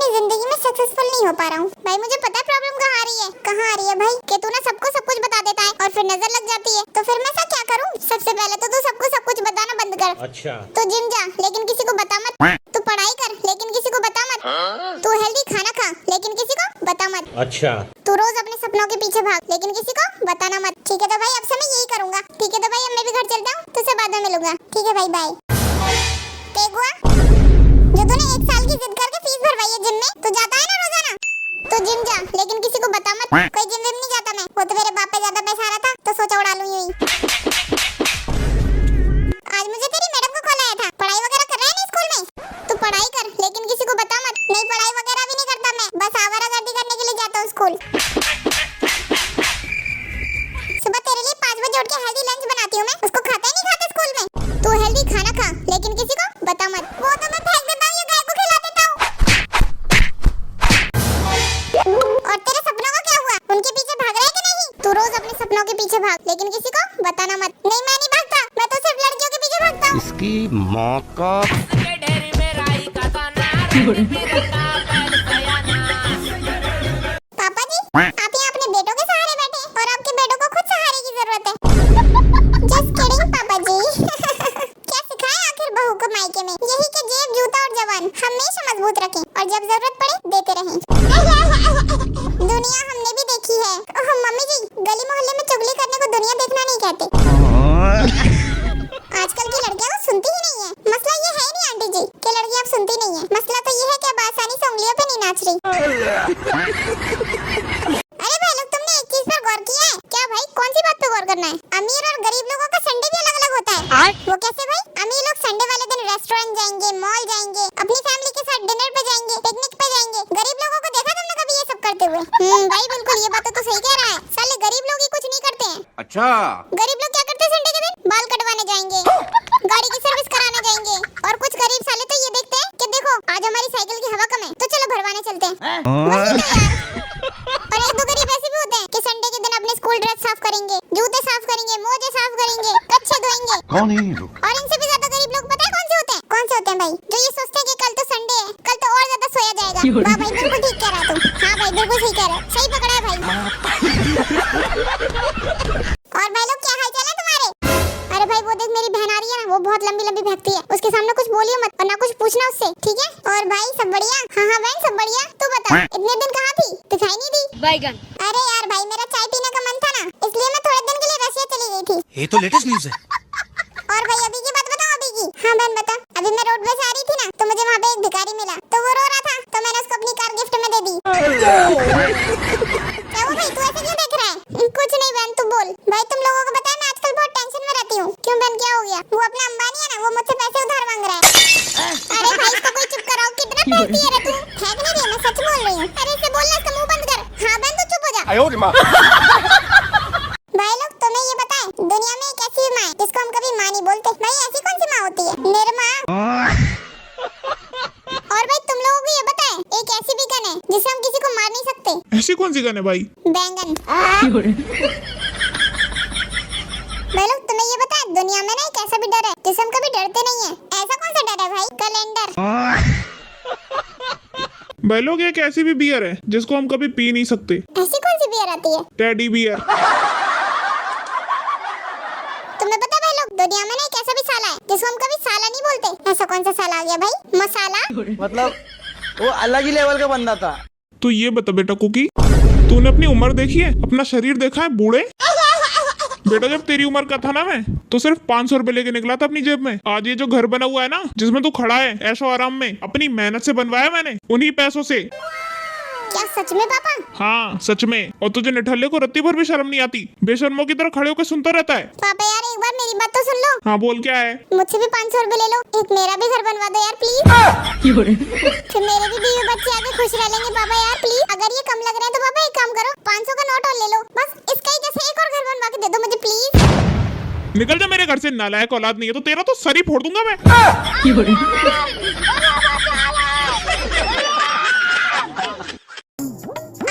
अपनी जिंदगी में सक्सेसफुल नहीं हो पा रहा हूँ। भाई मुझे पता है प्रॉब्लम कहाँ आ रही है। कहाँ आ रही है भाई? कि तू ना सबको सब कुछ बता देता है और फिर नजर लग जाती है। तो फिर मैं ऐसा क्या करूँ? सबसे पहले तो तू सबको सब कुछ बताना बंद कर। अच्छा। तू जिम जा लेकिन किसी को बता मत। तू पढ़ाई कर लेकिन किसी को बता मत। तू हेल्दी खाना खा लेकिन किसी को बता मत। अच्छा। तू रोज अपने सपनों के पीछे भाग लेकिन किसी को बताना मत। ठीक है तो भाई अब से मैं यही करूंगा। ठीक है तो भाई अब मैं भी घर चलता हूँ, तुझसे बाद में मिलूंगा। ठीक है भाई बाय। जो तूने 1 साल की जिद करके फीस भरवाई है जिम में, तू जाता है ना रोजाना? तो जिम जा लेकिन किसी को बता मत। कोई जिम विम नहीं जाता मैं। वो तो मेरे बाप पे ज्यादा पैसा आ रहा था तो सोचा उड़ा लूं यूं ही। आज मुझे तेरी मैडम को कॉल आया था। पढ़ाई वगैरह कर रहा है नहीं स्कूल में? तू पढ़ाई कर लेकिन किसी को बता मत। नहीं पढ़ाई वगैरह भी नहीं करता मैं, बस आवारागर्दी करने के लिए जाता हूँ स्कूल। सुबह तेरे लिए 5 बजे उठ के हेल्दी लंच बनाती हूँ मैं, उसको खाता ही नहीं खाते स्कूल में। तू हेल्दी खाना खा लेकिन किसी को बता मत। वो तो मैं फेंक देता हूँ, ये गाय को खिला देता हूँ। और तेरे सपनों का क्या हुआ? उनके पीछे भाग रहा है कि नहीं? तू रोज अपने सपनों के पीछे भाग लेकिन किसी को बताना मत। नहीं मैं नहीं भागता, मैं तो सिर्फ लड़कियों के पीछे भागता हूँ। इसकी माँ का पापा जी आप यहाँ अपने बेटों के सहारे बैठे और आपके बेटों को खुद सहारे की जरूरत है। जस्ट किडिंग पापा जी। क्या सिखाए आखिर बहू को मायके में? यही कि जेब जूता और जवान हमेशा मजबूत रखें और जब जरूरत पड़े देते रहें। दुनिया हमने भी देखी है। ओह मम्मी जी, गली मोहल्ले में चुगली करने को दुनिया देखना नहीं कहते। आजकल की लड़कियां तो सुनती ही नहीं है। मसला ये है नहीं आंटी जी कि लड़कियां अब सुनती नहीं है। मसला तो ये है कि अब आसानी से उंगलियों पे नहीं नाच रही। अरे भाई लोग तुमने एक चीज पर गौर किया है क्या? भाई कौन सी बात पे गौर करना है? अमीर और गरीब लोगों का संडे भी अलग अलग होता है। वो कैसे भाई? अमीर लोग संडे वाले दिन रेस्टोरेंट जाएंगे, मॉल जाएंगे, अपनी फैमिली के साथ डिनर पे जाएंगे, पिकनिक पे जाएंगे। गरीब लोगों को देखा तुमने कभी ये सब करते हुए? भाई बिल्कुल ये बात तो सही कह रहा है। साले गरीब लोग ही कुछ नहीं करते हैं। अच्छा। गरीब लोग क्या करते हैं संडे के दिन? बाल कटवाने जाएंगे, गाड़ी की सर्विस कराने जाएंगे। और कुछ गरीब साले तो ये देखते हैं कि देखो आज हमारी साइकिल की हवा कम है तो चलो भरवाने चलते हैं। वही तो यार। और एक दो गरीब ऐसे भी होते हैं कि संडे के दिन अपने स्कूल ड्रेस साफ करेंगे, जूते साफ करेंगे, मोजे साफ करेंगे, कच्छे धोएंगे। कौन है ये लोग? और इनसे भी ज्यादा गरीब लोग पता है कौन से होते हैं? कौन से होते हैं भाई? जो ये सोचते हैं कि कल तो संडे है, कल तो और ज्यादा सोया जाएगा। वाह भाई बिल्कुल ठीक कह रहा है तू। हाँ भाई बिल्कुल सही कह रहा है, सही पकड़ा है भाई। और भाई लोग क्या हाल चाल है तुम्हारे? अरे भाई वो देख मेरी बहन आ रही है ना, वो बहुत लंबी लंबी भागती है। उसके सामने कुछ बोलियो मत और ना कुछ पूछना उससे, ठीक है? और भाई सब बढ़िया? हाँ हाँ बहन सब बढ़िया। तू बता इतने दिन कहाँ थी? दिखाई नहीं दी। बैगन। अरे यार भाई मेरा चाय पीने का मन था ना, इसलिए मैं थोड़े दिन के लिए रशिया चली गई थी। ये तो लेटेस्ट न्यूज़ है। और भाई अभी की बात बताओ अभी की। हाँ बहन बता। अभी मैं रोड पे से आ रही थी ना तो मुझे वहाँ पे एक भिखारी मिला, तो वो रो रहा था तो मैंने उसको अपनी कार गिफ्ट में दे दी। क्या वो भाई तू ऐसे क्यों देख रहा है? कुछ नहीं बहन तू बोल। भाई तुम लोगों को पता है मैं आजकल बहुत टेंशन में रहती हूँ। क्यों बहन क्या हो गया? वो अपना अंबानी है ना, वो मुझसे पैसे उधार मांग रहा है। अरे भाई इसको कोई चुप कराओ। कितना फेंकती है रे तू? फेंक नहीं रही, मैं सच बोल रही हूँ। अरे इससे बोलना, इसका मुंह बंद कर। हाँ बहन तू चुप हो जा। भाई लोग तुम्हें ये बताएं दुनिया में एक ऐसी माँ है जिसको हम कभी माँ नहीं बोलते। भाई ऐसी कौन सी माँ होती है? निर्मा। और भाई तुम लोगों को ये बताएं एक ऐसी भी गन है जिसे हम किसी को मार नहीं सकते। ऐसी कौन सी गन है भाई? बैंगन। भाई लोग तुम्हें ये बताएं दुनिया में ना एक ऐसा भी डर है जिसे हम कभी डरते नहीं है। ऐसा कौन सा डर है भाई? कैलेंडर। भाई लोग एक ऐसी भी बियर है जिसको हम कभी पी नहीं सकते। ऐसी कौन सी बियर आती है? Teddy bear. तुम्हें पता है भाई लोग दुनिया में ना एक ऐसा भी साला है जिसको हम कभी साला नहीं बोलते। ऐसा कौन सा साला आ गया भाई? मसाला। मतलब वो अलग ही लेवल का बंदा था। तो ये बता बेटा कुकी, तूने अपनी उम्र देखी है? अपना शरीर देखा है बूढ़े? बेटा जब तेरी उम्र का था ना मैं तो सिर्फ 500 रुपए लेके निकला था अपनी जेब में। आज ये जो घर बना हुआ है ना जिसमें तू खड़ा है ऐशो आराम में, अपनी मेहनत से बनवाया मैंने, उन्हीं पैसों से। क्या सच में पापा? हाँ सच में। और तुझे निठल्ले को रत्ती भर भी शर्म नहीं आती? बेशर्मों की तरह खड़े होकर सुनता रहता है। पापा यार एक बार मेरी बात तो सुन लो। हाँ बोल क्या है? मुझसे भी 500 रुपए ले लो, एक मेरा भी घर बनवा दो यार प्लीज। फिर मेरे भी बीवी बच्चे आके खुश रह लेंगे पापा यार प्लीज। अगर ये कम लग रहे हैं तो पापा एक काम करो 500 का नोट और ले लो, बस इसका ही जैसे एक और घर बनवा के दे दो मुझे प्लीज। निकल जा मेरे घर से, नालायक औलाद नहीं है तो तेरा तो सर ही फोड़ दूंगा मैं।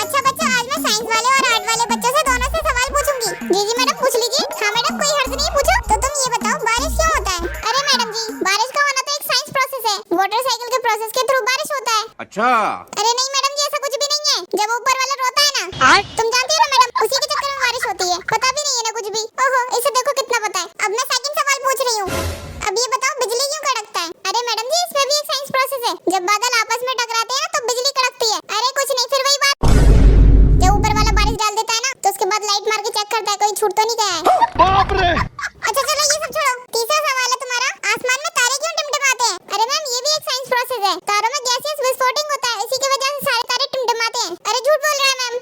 अच्छा बच्चों आज मैं साइंस वाले और आर्ट वाले बच्चों से दोनों से सवाल पूछूंगी। जी मैडम पूछ लीजिए। हाँ मैडम कोई हर्ज नहीं, पूछो। तो तुम ये बताओ बारिश क्यों होता है? अरे मैडम जी बारिश का होना तो एक साइंस प्रोसेस है। मोटरसाइकिल के प्रोसेस के थ्रू बारिश होता है। अच्छा। अरे जब ऊपर वाला रोता है ना, तुम जानती हो ना मैडम, उसी के चक्कर में बारिश होती है। पता भी नहीं है ना कुछ भी। ओहो, इसे देखो कितना पता है। अब मैं सेकंड सवाल पूछ रही हूँ। अब ये बताओ बिजली क्यों कड़कता है? अरे मैडम जी, इसमें भी एक साइंस प्रोसेस है। जब बादल आपस में टकराते हैं ना तो बिजली कड़कती है। अरे कुछ नहीं, फिर वही बात, जब ऊपर वाला बारिश डाल देता है ना तो उसके बाद लाइट मार के चेक करता है कोई छूट तो नहीं गया है। बाप रे। अच्छा चलो ये सब छोड़ो, तीसरा सवाल है तुम्हारा, आसमान में तारे क्यों टिमटिमाते हैं? अरे मैम, ये भी एक साइंस प्रोसेस है। तारों में गैसियस विस्फोटन होता है, इसी की वजह से सारे तारे टिमटिमाते हैं। अरे झूठ बोल रहा है मैम,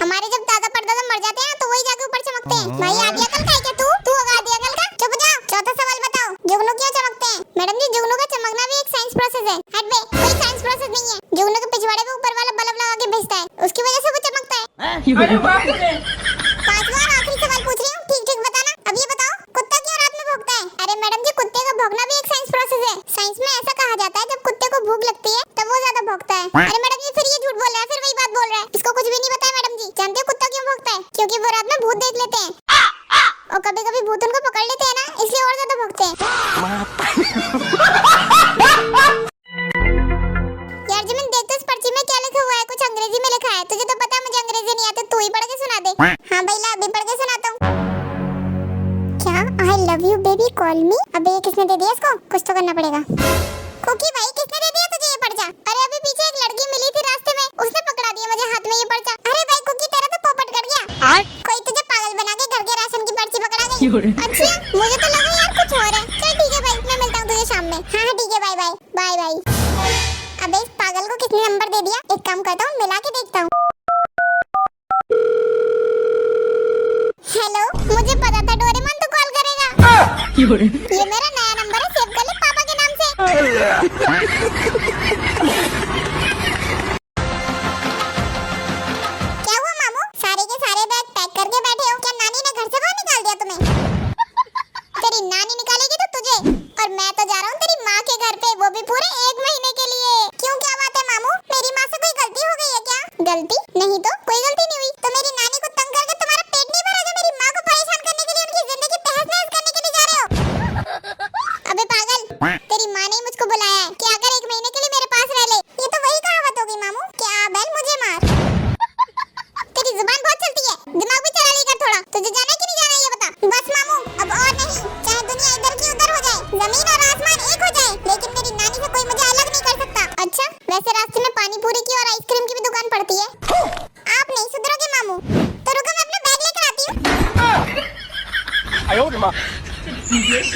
हमारे जब दादा परदादा मर जाते हैं ना तो वही जाके ऊपर चमकते हैं। भाई आदि अकल का है क्या तू होगा आदि अकल का? चुप जाओ। चौथा सवाल बताओ, जुगनू क्यों चमकते हैं? मैडम जी, जुगनू का चमकना भी एक साइंस प्रोसेस है। हट बे, कोई साइंस प्रोसेस नहीं है। जुगनू के पिछवाड़े पे ऊपर वाला बल्ब लगा के भेजता है, उसकी वजह से वो चमकता है। पांचवा और आखिरी सवाल पूछ रही हूँ, ठीक ठीक बताना। अब ये बताओ, कुत्ता क्यों रात में भौंकता है? अरे मैडम जी, कुत्ते का भौंकना भी एक साइंस प्रोसेस है। साइंस में ऐसा कहा जाता है जब कुत्ते को भूख लगती है तब वो ज्यादा भौंकता है। अरे मैडम जी, फिर ये झूठ बोल रहा है, फिर वही बात बोल रहा है। इसको कुछ भी नहीं पता है मैडम जी। जानते हो कुत्ता क्यों भौंकता है? क्योंकि वो रात में भूत देख लेते हैं और कभी कभी भूत उनको पकड़ लेते हैं ना, इसलिए और ज्यादा भौंकते हैं। यार जमीन, देख तो इस पर्ची में क्या लिखा हुआ है? कुछ अंग्रेजी में लिखा है। तुझे तो पता है मुझे अंग्रेजी नहीं आती, तू ही पढ़ के सुना दे। हाँ भाई ला, अभी पढ़ के सुनाता हूँ। क्या? I love you baby call मी। अबे ये किसने दे दिया इसको? कुछ तो करना पड़ेगा। कुकी भाई, किसने दे दिया तुझे ये पर्चा? अरे अभी पीछे एक लड़की मिली थी रास्ते में, उसने पकड़ा दिया मुझे हाथ में ये पर्चा। अरे भाई कुकी, तेरा तो पोपट कट गया। कोई तुझे पागल बना के घर के राशन की पर्ची पकड़ा गई। अच्छा, मुझे तो लगा यार कुछ और है। चल ठीक है भाई, मैं मिलता हूँ तुझे शाम में। हाँ ठीक है, बाय बाय बाय बाय। अबे इस पागल को किसने नंबर दे दिया? एक काम करता हूँ, मिला के देखता हूँ। हेलो, मुझे पता था डोरेमोन तो कॉल करेगा। ये मेरा नया नंबर है, सेव कर ले पापा के नाम से। क्या हुआ मामू, सारे के सारे बैग पैक करके बैठे हो? क्या नानी ने घर से बाहर निकाल दिया तुम्हें? तेरी नानी निकालेगी तो तुझे, और मैं तो जा रहा हूँ तेरी माँ के घर पे, वो भी पूरे 1 महीने के लिए। क्यों, क्या बात है मामू? मेरी माँ से कोई गलती हो गई है क्या? गलती नहीं तो कोई गलती नहीं हुई। तो मेरी नानी को तंग करके तुम्हारा पेट नहीं भरा जो मेरी माँ को परेशान करने के लिए उनकी जिंदगी तहस-नहस करने के लिए जा रहे हो? अबे पागल, तेरी माँ ने मुझको बुलाया है कि आकर 1 महीने के लिए मेरे पास रह ले। ये तो वही कहावत होगी मामू, क्या बैल मुझे मार। तेरी जुबान बहुत चलती है, दिमाग भी चला लेकर थोड़ा। तुझे जाना है कि नहीं जाना ये बता। बस मामू, अब और नहीं, चाहे दुनिया इधर की उधर हो जाए, जमीन और आसमान एक हो जाए, लेकिन मेरी नानी से कोई मुझे अलग नहीं कर सकता। अच्छा, वैसे रास्ते में पानी पूरी की और आइसक्रीम की भी दुकान पड़ती है। आप नहीं सुधरोगे मामू, तो रुको मैं अपना बैग लेकर आती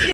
हूँ।